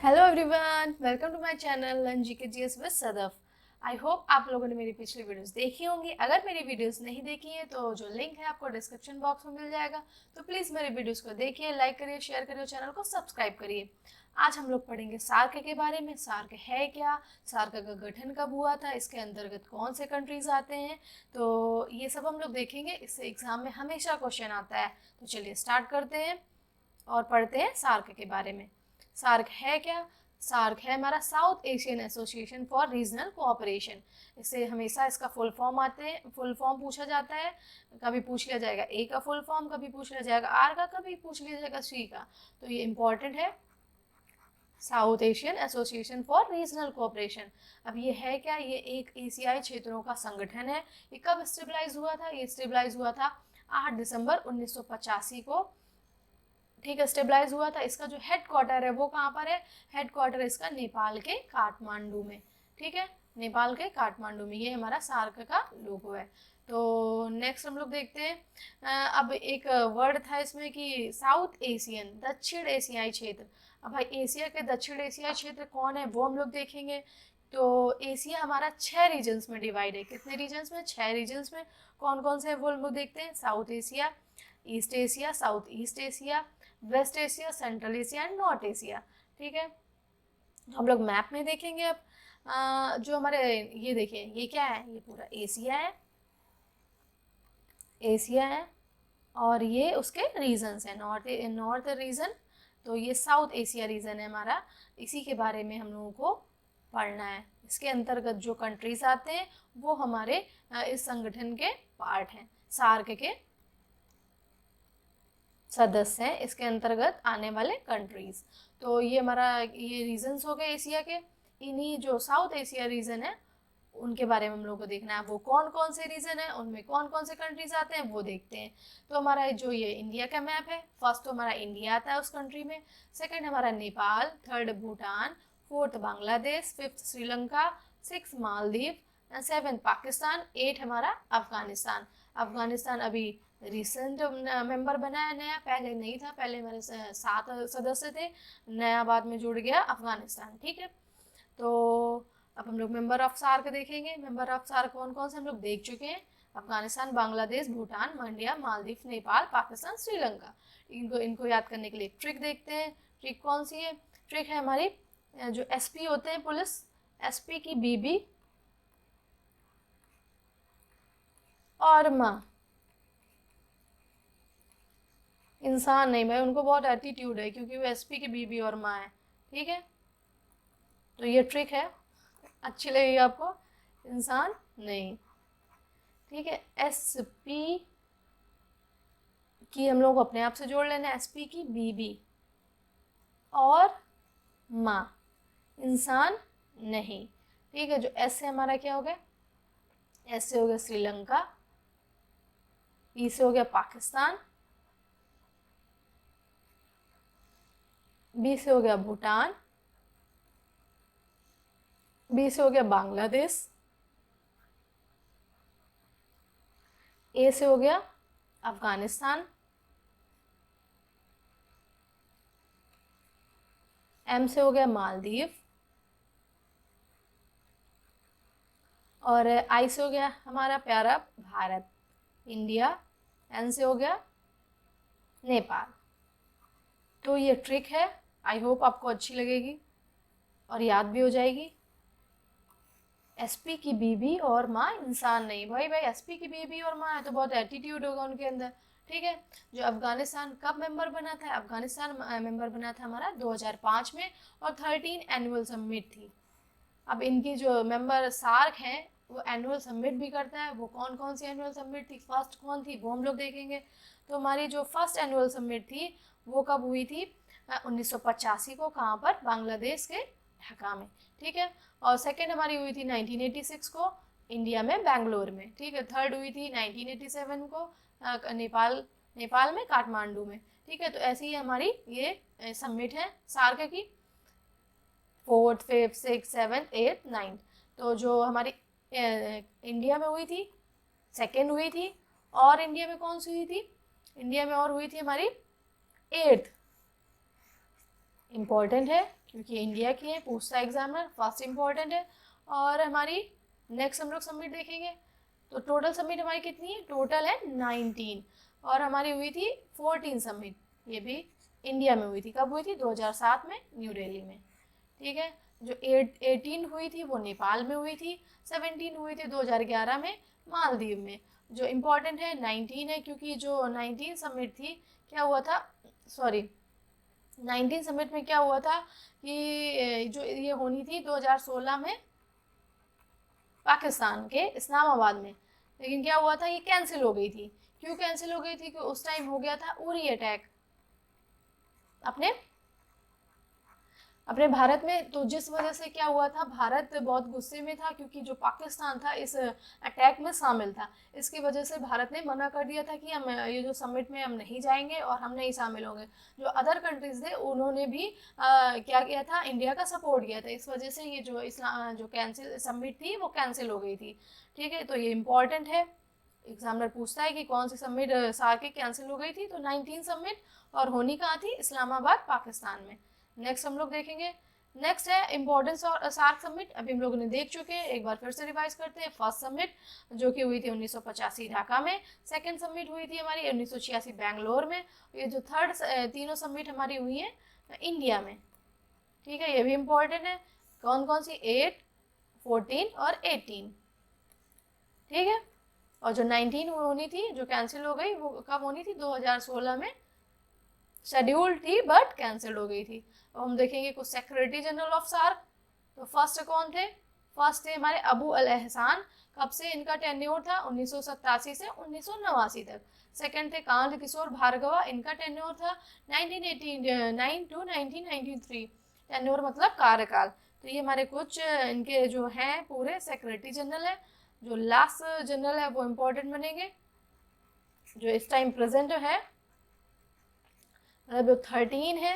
Hello everyone, welcome to my channel learn GK GS with Sadaf. I hope आप लोगों ने मेरी पिछली वीडियोस देखी होंगी। अगर मेरी वीडियोस नहीं देखी है तो जो लिंक है आपको डिस्क्रिप्शन बॉक्स में मिल जाएगा, तो प्लीज़ मेरी वीडियोस को देखिए, लाइक करिए, शेयर करिए और चैनल को सब्सक्राइब करिए। आज हम लोग पढ़ेंगे सार्क के बारे में। सार्क है क्या, सार्क का गठन कब हुआ था, इसके अंतर्गत कौन से कंट्रीज आते हैं, तो ये सब हम लोग देखेंगे। इससे एग्जाम में हमेशा क्वेश्चन आता है। तो चलिए स्टार्ट करते हैं और पढ़ते हैं सार्क के बारे में। सार्क है क्या? सार्क है हमारा south Asian Association for Regional cooperation. इससे हमेशा इसका फुल फॉर्म आते हैं, फुल फॉर्म पूछा जाता है। कभी पूछ लिया जाएगा ए का फुल फॉर्म, कभी पूछ लिया जाएगा आर का, कभी पूछ लिया जाएगा सी का। तो ये इंपॉर्टेंट है, South Asian Association for Regional cooperation. अब ये है क्या? ये एक एशियाई क्षेत्रों का संगठन है। ये कब स्टेबलाइज हुआ था? ये स्टेबलाइज हुआ था 8 दिसंबर 1985 को। ठीक है, स्टेबलाइज हुआ था। इसका जो हेड क्वार्टर है वो कहाँ पर है? हेड क्वार्टर इसका नेपाल के काठमांडू में। ठीक है, नेपाल के काठमांडू में। ये हमारा सार्क का लोगो है। तो नेक्स्ट हम लोग देखते हैं। अब एक वर्ड था इसमें कि साउथ एशियन, दक्षिण एशियाई क्षेत्र। अब भाई एशिया के दक्षिण एशियाई क्षेत्र कौन है वो हम लोग देखेंगे। तो एशिया हमारा 6 रीजन्स में डिवाइड है। कितने रीजन्स में? 6 रीजन्स में। कौन कौन से हैं वो हम लोग देखते हैं। South Asia, East Asia, South East Asia, West Asia, Central Asia and North Asia. ठीक है, हम लोग मैप में देखेंगे। अब जो हमारे ये देखिए, ये क्या है? ये पूरा एशिया है, एशिया है। और ये उसके रीजन्स हैं, नॉर्थ रीजन। तो ये साउथ एशिया रीजन है हमारा। इसी के बारे में हम लोगों को पढ़ना है। इसके अंतर्गत जो कंट्रीज आते हैं वो हमारे इस संगठन के पार्ट हैं, सार्क के सदस्य हैं इसके अंतर्गत आने वाले कंट्रीज। तो ये हमारा ये रीजन्स हो गए एशिया के। इन्हीं जो साउथ एशिया रीजन है उनके बारे में हम लोग को देखना है। वो कौन कौन से रीजन है, उनमें कौन कौन से कंट्रीज आते हैं वो देखते हैं। तो हमारा जो ये इंडिया का मैप है, फर्स्ट तो हमारा इंडिया आता है उस कंट्री में, सेकंड हमारा Nepal, third Bhutan, fourth Bangladesh, fifth Sri Lanka, six Maldives, seven Pakistan, 8 हमारा अफगानिस्तान। अफगानिस्तान अभी रिसेंट मेंबर बना है नया, पहले नहीं था। पहले हमारे 7 सदस्य थे, नया बाद में जुड़ गया अफगानिस्तान। ठीक है, तो अब हम लोग मेंबर ऑफ सार्क देखेंगे। मेंबर ऑफ सार्क कौन कौन से हम लोग देख चुके हैं। अफगानिस्तान, बांग्लादेश, भूटान, इंडिया, मालदीव, नेपाल, पाकिस्तान, श्रीलंका। इनको इनको याद करने के लिए ट्रिक देखते हैं। ट्रिक कौन सी है? ट्रिक है हमारी जो एसपी होते हैं पुलिस, एसपी की बीबी और माँ। इंसान नहीं भाई, उनको बहुत एटीट्यूड है क्योंकि वो एसपी की बीबी और माँ है। ठीक है, तो ये ट्रिक है, अच्छी लगेगी आपको। इंसान नहीं। ठीक है, एसपी की हम लोग अपने आप से जोड़ लेना, एसपी की बीबी और माँ, इंसान नहीं। ठीक है, जो एस से हमारा क्या हो गया? एस से हो गया श्रीलंका, पी से हो गया पाकिस्तान, बी से हो गया भूटान, बी से हो गया बांग्लादेश, ए से हो गया अफगानिस्तान, एम से हो गया मालदीव और आई से हो गया हमारा प्यारा भारत, इंडिया। एन से हो गया नेपाल। तो ये ट्रिक है, आई होप आपको अच्छी लगेगी और याद भी हो जाएगी। एसपी की बीबी और माँ, इंसान नहीं। भाई भाई एसपी की बीबी और माँ है तो बहुत एटीट्यूड होगा उनके अंदर। ठीक है, जो अफगानिस्तान कब मेंबर बना था? अफगानिस्तान मेंबर बना था हमारा 2005 में और 13 एनुअल समिट थी। अब इनकी जो मेंबर सार्क हैं वो एनुअल समिट भी करता है। वो कौन कौन सी एनुअल समिट थी, फर्स्ट कौन थी वो हम लोग देखेंगे। तो हमारी जो फर्स्ट एनुअल समिट थी वो कब हुई थी? 1985 को। कहाँ पर? बांग्लादेश के ढाका में। ठीक है, और सेकेंड हमारी हुई थी 1986 को इंडिया में, बेंगलोर में। ठीक है, थर्ड हुई थी 1987 को नेपाल नेपाल में, काठमांडू में। ठीक है, तो ऐसी ही हमारी ये समिट है सार्क की, fourth, fifth, six, seven, eight, ninth. तो जो हमारी इंडिया में हुई थी सेकेंड हुई थी, और इंडिया में कौन सी हुई थी? इंडिया में और हुई थी हमारी एट्थ। इम्पॉर्टेंट है क्योंकि इंडिया की है, पूछता एग्जामिनर, फर्स्ट इंपॉर्टेंट है। और हमारी नेक्स्ट हम लोग सबमिट देखेंगे, तो टोटल सबमिट हमारी कितनी है, टोटल है 19, और हमारी हुई थी 14 सबमिट, ये भी इंडिया में हुई थी। कब हुई थी, 2007 में न्यू दिल्ली में, ठीक है। जो 18 हुई थी वो नेपाल में हुई थी, 17 हुई थी 2011 में मालदीव में। जो इम्पोर्टेंट है 19 है, क्योंकि जो 19 सबमिट थी, क्या हुआ था, सॉरी 19 सबमिट में क्या हुआ था कि जो ये होनी थी 2016 में पाकिस्तान के इस्लामाबाद में, लेकिन क्या हुआ था, ये कैंसिल हो गई थी। क्यों कैंसिल हो गई थी, कि उस टाइम हो गया था उरी अटैक अपने अपने भारत में। तो जिस वजह से क्या हुआ था, भारत बहुत गुस्से में था, क्योंकि जो पाकिस्तान था इस अटैक में शामिल था। इसकी वजह से भारत ने मना कर दिया था कि हम ये जो समिट में हम नहीं जाएंगे और हम नहीं शामिल होंगे। जो अदर कंट्रीज थे उन्होंने भी क्या किया था, इंडिया का सपोर्ट किया था। इस वजह से ये जो कैंसिल समिट थी वो कैंसिल हो गई थी, ठीक है। तो ये इम्पॉर्टेंट है, एग्जामिनर पूछता है कि कौन सी समिट सार्क की कैंसिल हो गई थी, तो 19 समिट, और होनी कहाँ थी, इस्लामाबाद पाकिस्तान में। नेक्स्ट हम लोग देखेंगे, नेक्स्ट है इम्पोर्टेंस और सार्क समिट। अभी हम लोगों ने देख चुके हैं, एक बार फिर से रिवाइज करते हैं। फर्स्ट समिट जो कि हुई थी 1985 ढाका में, सेकंड समिट हुई थी हमारी 1986 बेंगलोर में, ये जो थर्ड तीनों समिट हमारी हुई है इंडिया में, ठीक है। ये भी इम्पोर्टेंट है, कौन कौन सी, 8, 14 और 18, ठीक है। और जो 19 होनी थी जो कैंसिल हो गई, वो कब होनी थी, 2016 में शेड्यूल थी बट कैंसिल हो गई थी। अब हम देखेंगे कुछ सेक्रेटरी जनरल ऑफ सार्क। तो फर्स्ट कौन थे, फर्स्ट थे हमारे अबू अल एहसान। कब से इनका टेन्योर था, 1987 से 1989 तक। सेकंड थे कांत किशोर भार्गवा, इनका टेन्योर था 1989 टू 1993, टेन्योर मतलब कार्यकाल। तो ये हमारे कुछ इनके जो हैं पूरे सेक्रेटरी जनरल है। जो लास्ट जनरल है वो इम्पोर्टेंट बनेंगे, जो इस टाइम प्रेजेंट है, मतलब 13 है।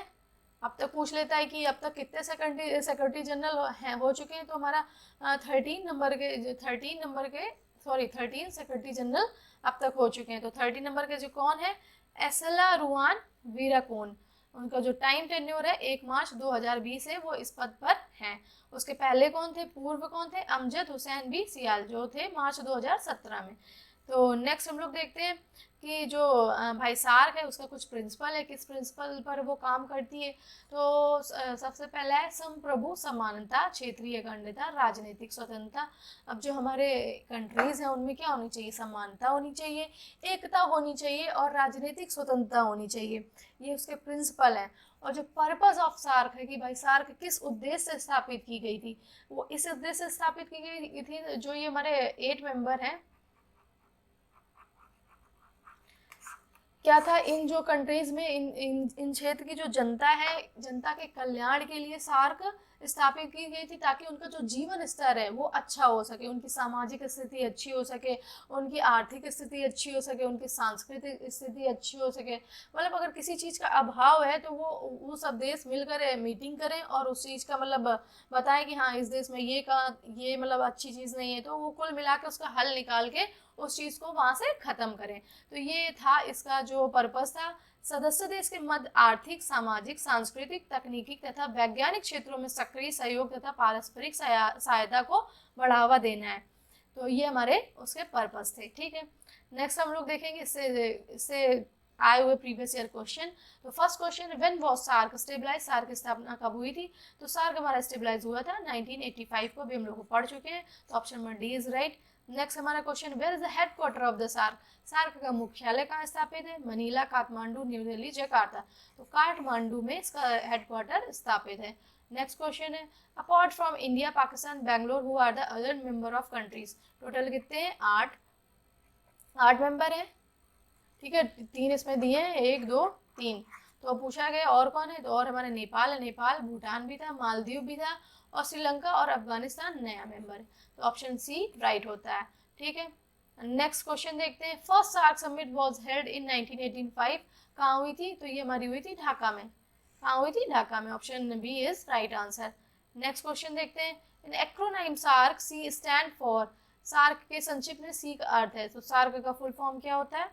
अब तक पूछ लेता है कि अब तक कितने सेक्रेटरी जनरल हैं हो चुके हैं, तो हमारा 13 नंबर के 13 सेक्रेटरी जनरल अब तक हो चुके हैं। तो 13 नंबर के जो कौन है, एसला रुआन वीराकोन, उनका जो टाइम टेन्योर है 1 मार्च 2020 है, वो इस पद पर हैं। उसके पहले कौन थे, पूर्व कौन थे, अमजद हुसैन बी सियाल, जो थे मार्च 2017 में। तो नेक्स्ट हम लोग देखते हैं कि जो भाई सार्क है उसका कुछ प्रिंसिपल है, किस प्रिंसिपल पर वो काम करती है। तो सबसे पहला है संप्रभु समानता, क्षेत्रीय अखंडता, राजनीतिक स्वतंत्रता। अब जो हमारे कंट्रीज हैं उनमें क्या होनी चाहिए, समानता होनी चाहिए, एकता होनी चाहिए और राजनीतिक स्वतंत्रता होनी चाहिए, ये उसके प्रिंसिपल हैं। और जो पर्पस ऑफ सार्क है कि भाई सार्क किस उद्देश्य से स्थापित की गई थी, वो इस उद्देश्य से स्थापित की गई थी। जो ये हमारे 8 मेंबर हैं, क्या था, इन जो कंट्रीज में इन क्षेत्र की जो जनता है, जनता के कल्याण के लिए सार्क स्थापित की गई थी, ताकि उनका जो जीवन स्तर है वो अच्छा हो सके, उनकी सामाजिक स्थिति अच्छी हो सके, उनकी आर्थिक स्थिति अच्छी हो सके, उनकी सांस्कृतिक स्थिति अच्छी हो सके। मतलब अगर किसी चीज़ का अभाव है तो वो सब देश मिलकर मीटिंग करें और उस चीज़ का मतलब बताएं कि हाँ इस देश में ये मतलब अच्छी चीज़ नहीं है, तो वो कुल मिला के उसका हल निकाल के उस चीज़ को वहाँ से ख़त्म करें। तो ये था इसका जो पर्पस था, सदस्य देश के मध्य आर्थिक, सामाजिक, सांस्कृतिक, तकनीकी तथा वैज्ञानिक क्षेत्रों में सक्रिय सहयोग तथा पारस्परिक सहायता को बढ़ावा देना है। तो ये हमारे उसके पर्पस थे, ठीक है। नेक्स्ट हम लोग देखेंगे इससे आए हुए प्रीवियस ईयर क्वेश्चन। तो first question, when was SAARC stabilise, SAARC की स्थापना कब हुई थी। तो सार्क हमारा स्टेबलाइज हुआ था 1985 को, भी हम लोग पढ़ चुके हैं, तो option number D is right. Next हमारा question, where is the headquarter of the SAARC, SAARC का मुख्यालय कहाँ स्थापित है, मनीला, काठमांडू, न्यू दिल्ली, जकार्ता। तो काठमांडू में इसका हेडक्वार्टर स्थापित है। नेक्स्ट क्वेश्चन है, apart from India, Pakistan, Bangalore, who are the other member of countries. Total कितने हैं, 8 मेंबर हैं, ठीक है। 3 इसमें दिए हैं, 1 2 3। तो पूछा गया और कौन है, तो और हमारे नेपाल है, नेपाल, भूटान भी था, मालदीव भी था, और श्रीलंका और अफगानिस्तान नया मेंबर है। तो ऑप्शन सी राइट होता है, ठीक है। नेक्स्ट क्वेश्चन देखते हैं, first SAARC summit was held in 1985, कहाँ हुई थी, तो ये हमारी हुई थी ढाका में, कहाँ हुई थी, ढाका में। Option B is right answer. Next question देखते हैं, in acronym SAARC, C stand for, SAARC के संक्षिप्त में सी का अर्थ है, तो सार्क का फुल फॉर्म क्या होता है,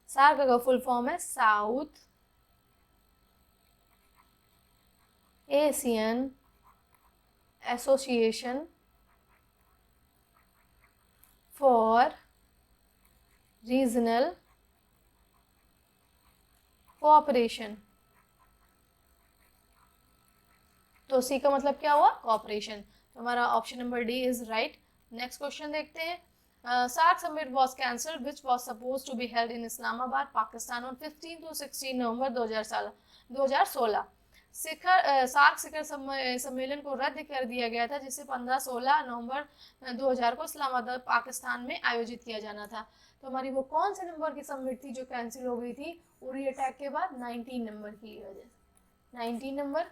सार्क का फुल फॉर्म है South Asian Association for Regional Cooperation. तो सी का मतलब क्या हुआ? कोऑपरेशन। तो हमारा option number D is right. Next question देखते हैं। SAARC summit was cancelled which was supposed to be held in Islamabad Pakistan on 15 to 16 November 2016। SAARC शिखर सम्मेलन को रद्द कर दिया गया था, जिसे 15-16 नवंबर 2000 को इस्लामाबाद पाकिस्तान में आयोजित किया जाना था। तो हमारी वो कौन से नंबर की समिट थी जो कैंसिल हो गई थी उरी अटैक के बाद? 19 नंबर की वजह से। 19 नंबर,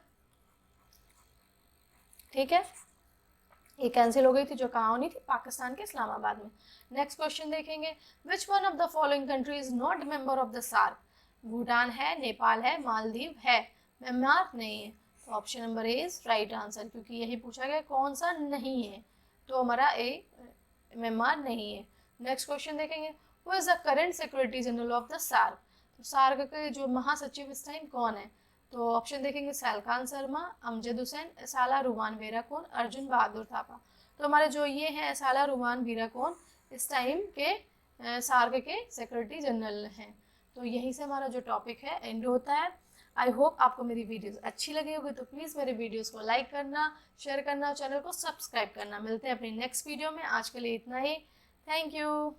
ठीक है, ये कैंसिल हो गई थी, जो कहाँ होनी थी? पाकिस्तान के इस्लामाबाद में। नेक्स्ट क्वेश्चन देखेंगे। Which one of the following country is not member of the SAARC? Bhutan है, नेपाल है, मालदीव है, म्यांमार नहीं है। तो option number A is right answer, क्योंकि यही पूछा गया कौन सा नहीं है, तो हमारा ए म्यांमार नहीं है। नेक्स्ट क्वेश्चन देखेंगे। Who is the current secretary general of the SAARC? तो सार्क के जो महासचिव इस टाइम कौन है? तो ऑप्शन देखेंगे सैलखान शर्मा, अमजद हुसैन, साला रुमान वीराकोन, अर्जुन बहादुर थापा। तो हमारे जो ये हैं साला रुमान वीराकोन इस टाइम के सार्क के सेक्रेटरी जनरल हैं। तो यहीं से हमारा जो टॉपिक है एंड होता है। आई होप आपको मेरी वीडियोस अच्छी लगी होगी, तो प्लीज़ मेरे वीडियोस को लाइक करना, शेयर करना, चैनल को सब्सक्राइब करना। मिलते हैं अपनी नेक्स्ट वीडियो में। आज के लिए इतना ही। Thank you.